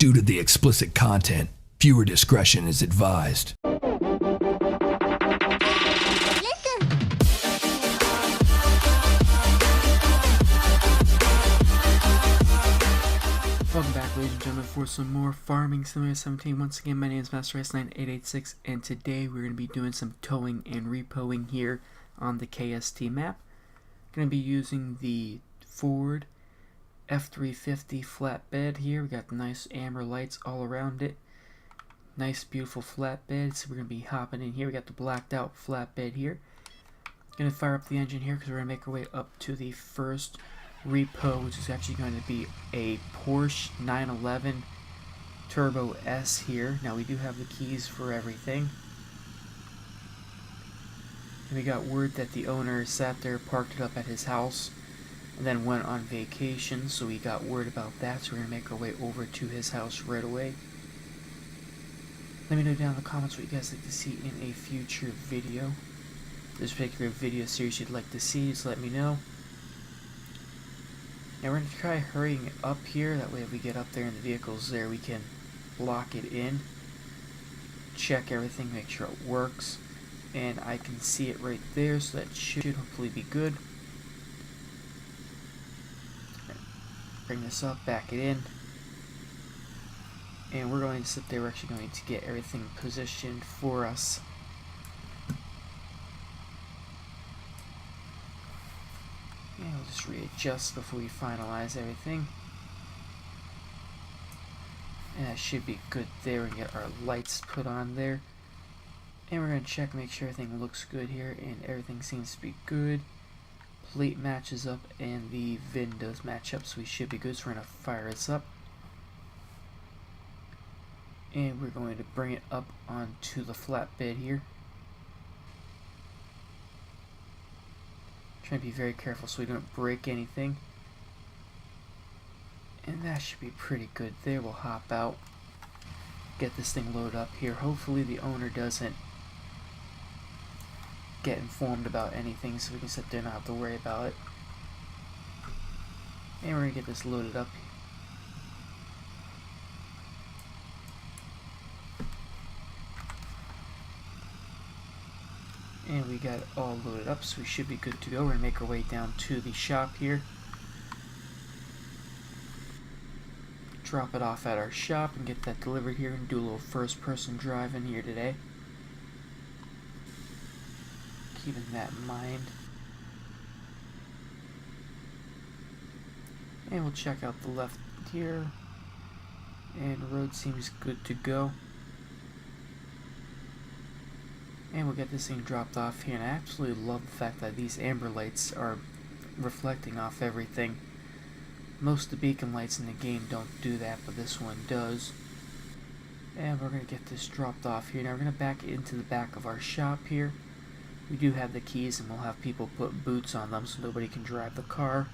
Due to the explicit content, viewer discretion is advised. Welcome back, ladies and gentlemen, for some more Farming Simulator 17. Once again, my name is MasterRace9886, and today we're going to be doing some towing and repoing here on the KST map. Going to be using the Ford F350 flatbed here. We got the nice amber lights all around it. Nice, beautiful flatbed. So we're going to be hopping in here. We got the blacked out flatbed here. Going to fire up the engine here because we're going to make our way up to the first repo, which is actually going to be a Porsche 911 Turbo S here. Now we do have the keys for everything. And we got word that the owner sat there, parked it up at his house, and then went on vacation, so we got word about that, so we're going to make our way over to his house right away. Let me know down in the comments what you guys like to see in a future video. This particular video series you'd like to see, just let me know. Now we're going to try hurrying it up here, that way if we get up there and the vehicle's there we can lock it in, check everything, make sure it works, and I can see it right there, so that should hopefully be good. Bring this up, back it in, and we're going to sit there, we're actually going to get everything positioned for us. And we'll just readjust before we finalize everything. And that should be good there. We can get our lights put on there. And we're going to check, make sure everything looks good here. And everything seems to be good. Plate matches up and the VIN does match up. So we should be good. So we're going to fire this up. And we're going to bring it up onto the flatbed here. Try to be very careful so we don't break anything. And that should be pretty good there. We'll hop out, get this thing loaded up here. Hopefully the owner doesn't get informed about anything, so we can sit there and not have to worry about it. And we're going to get this loaded up. And we got it all loaded up, so we should be good to go. We're going to make our way down to the shop here. Drop it off at our shop and get that delivered here and do a little first person driving here today. Keeping that in mind. And we'll check out the left here. And the road seems good to go. And we'll get this thing dropped off here, and I absolutely love the fact that these amber lights are reflecting off everything. Most of the beacon lights in the game don't do that, but this one does. And we're going to get this dropped off here. Now we're going to back into the back of our shop here. We do have the keys, and we'll have people put boots on them so nobody can drive the car.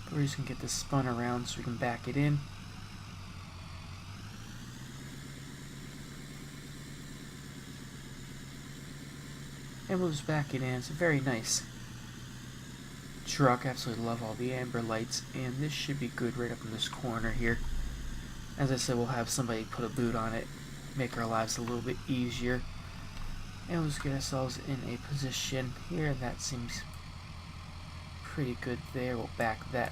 But we're just going to get this spun around so we can back it in. And we'll just back it in. It's a very nice truck. I absolutely love all the amber lights. And this should be good right up in this corner here. As I said, we'll have somebody put a boot on it. Make our lives a little bit easier. And we'll just get ourselves in a position here. That seems pretty good there. We'll back that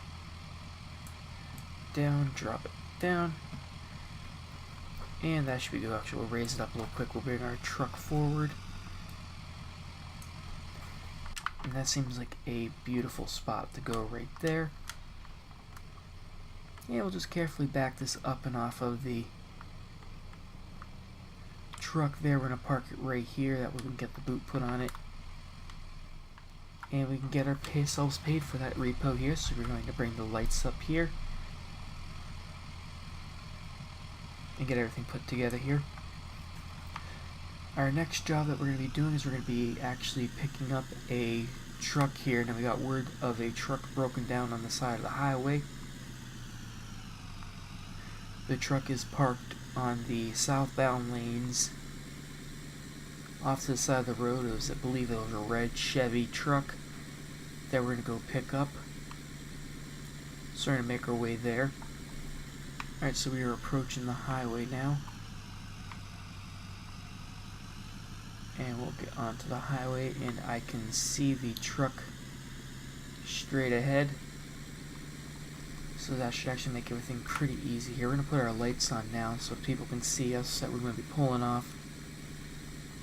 down. Drop it down. And that should be good. Actually, we'll raise it up a little quick. We'll bring our truck forward. And that seems like a beautiful spot to go right there. Yeah, we'll just carefully back this up and off of the truck there. We're going to park it right here. That way we can get the boot put on it. And we can get ourselves paid for that repo here. So we're going to bring the lights up here. And get everything put together here. Our next job that we're going to be doing is we're going to be actually picking up a truck here. Now we got word of a truck broken down on the side of the highway. The truck is parked on the southbound lanes off to the side of the road. I believe it was a red Chevy truck that we're going to go pick up. So we're going to make our way there. Alright, so we are approaching the highway now. And we'll get onto the highway, and I can see the truck straight ahead. So that should actually make everything pretty easy here. We're going to put our lights on now so people can see us that we're going to be pulling off.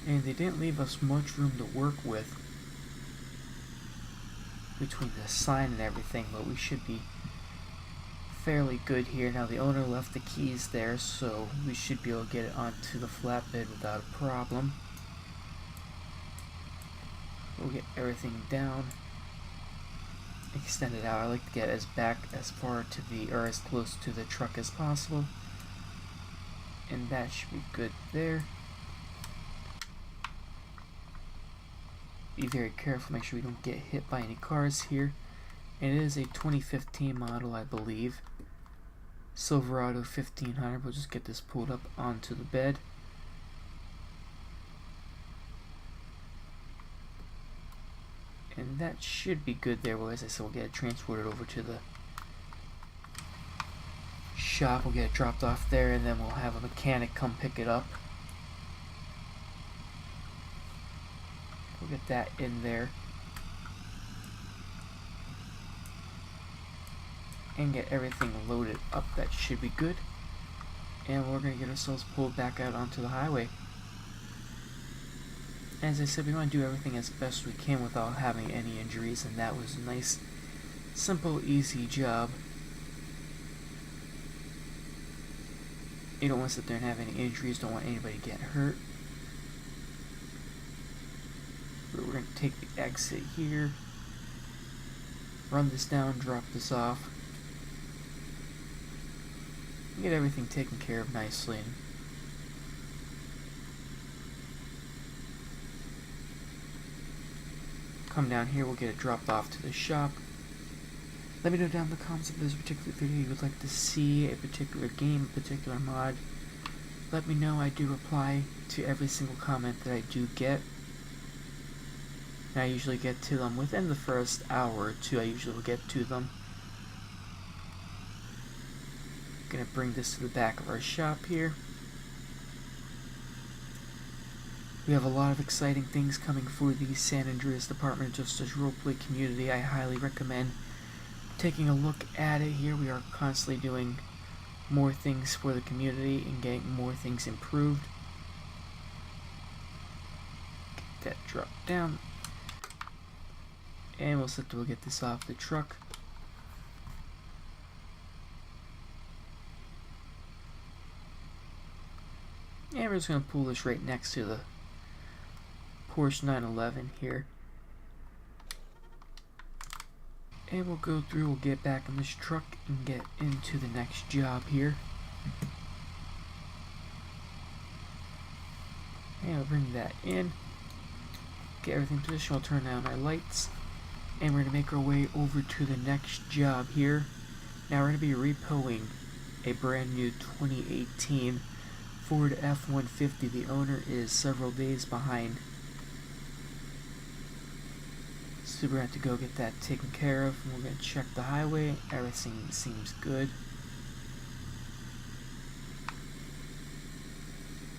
And they didn't leave us much room to work with between the sign and everything, but we should be fairly good here. Now the owner left the keys there, so we should be able to get it onto the flatbed without a problem. We'll get everything down, extend it out. I like to get as back as far to the, or as close to the truck as possible, and that should be good there. Be very careful, make sure we don't get hit by any cars here. And it is a 2015 model, I believe. Silverado 1500. We'll just get this pulled up onto the bed. And that should be good there. Well, as I said, we'll get it transported over to the shop. We'll get it dropped off there, and then we'll have a mechanic come pick it up. We'll get that in there. And get everything loaded up. That should be good. And we're going to get ourselves pulled back out onto the highway. As I said, we want to do everything as best we can without having any injuries, and that was a nice, simple, easy job. You don't want to sit there and have any injuries, don't want anybody to get hurt. But we're going to take the exit here, run this down, drop this off, get everything taken care of nicely. And come down here, we'll get it dropped off to the shop. Let me know down in the comments if there's a particular video you would like to see, a particular game, a particular mod. Let me know. I do reply to every single comment that I do get. And I usually get to them within the first hour or two. I usually will get to them. Gonna bring this to the back of our shop here. We have a lot of exciting things coming for the San Andreas Department of Justice Roleplay community. I highly recommend taking a look at it here. We are constantly doing more things for the community and getting more things improved. Get that dropped down. And we'll get this off the truck. And we're just going to pull this right next to the Porsche 911 here. And we'll go through, we'll get back in this truck and get into the next job here. And we'll bring that in. Get everything positioned, we'll turn down our lights. And we're going to make our way over to the next job here. Now we're going to be repoing a brand new 2018 Ford F150. The owner is several days behind. So we're going to have to go get that taken care of. We're going to check the highway. Everything seems good.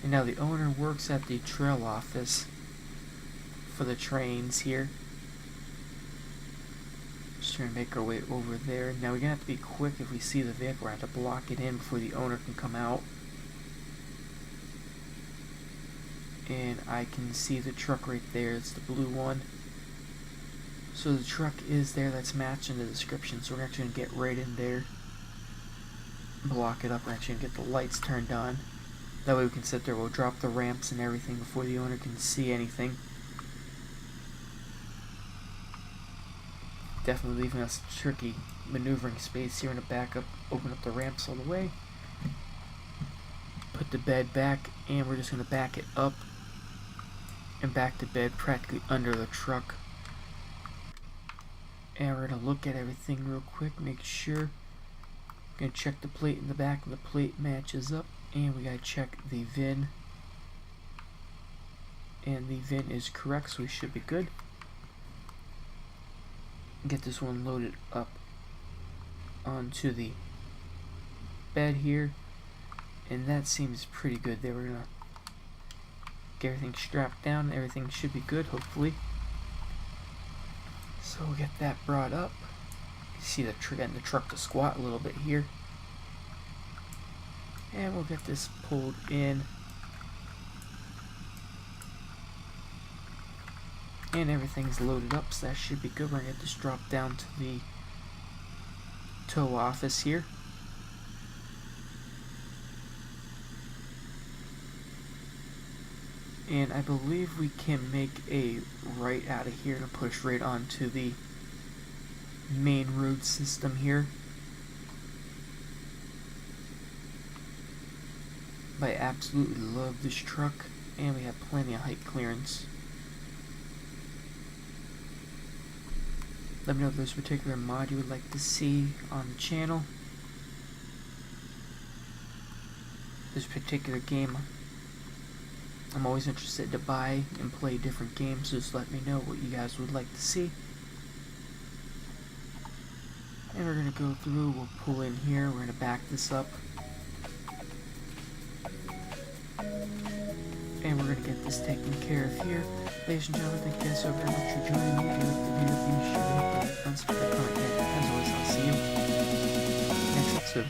And now the owner works at the trail office for the trains here. Just trying to make our way over there. Now we're going to have to be quick. If we see the vehicle, we're going to have to block it in before the owner can come out. And I can see the truck right there. It's the blue one. So the truck is there. That's matching the description. So we're actually going to get right in there, block it up. We're actually going to get the lights turned on. That way we can sit there. We'll drop the ramps and everything before the owner can see anything. Definitely leaving us tricky maneuvering space here in the back up. Open up the ramps all the way. Put the bed back, and we're just going to back it up and back the bed practically under the truck. And we're going to look at everything real quick, make sure. Going to check the plate in the back, and the plate matches up. And we got to check the VIN. And the VIN is correct, so we should be good. Get this one loaded up onto the bed here, and that seems pretty good. They were gonna get everything strapped down. Everything should be good, hopefully. So we'll get that brought up. You see the getting the truck to squat a little bit here, and we'll get this pulled in. And everything's loaded up, so that should be good. We're going to get this dropped down to the tow office here. And I believe we can make a right out of here to push right onto the main road system here. But I absolutely love this truck, and we have plenty of height clearance. Let me know if there's a particular mod you would like to see on the channel. This particular game, I'm always interested to buy and play different games, so just let me know what you guys would like to see. And we're going to go through, we'll pull in here, we're going to back this up. And we're going to get this taken care of here. Ladies and gentlemen, thank you guys so very much for joining me. If you like the video, be sure to hit the like button, subscribe, comment, and as always, I'll see you next episode.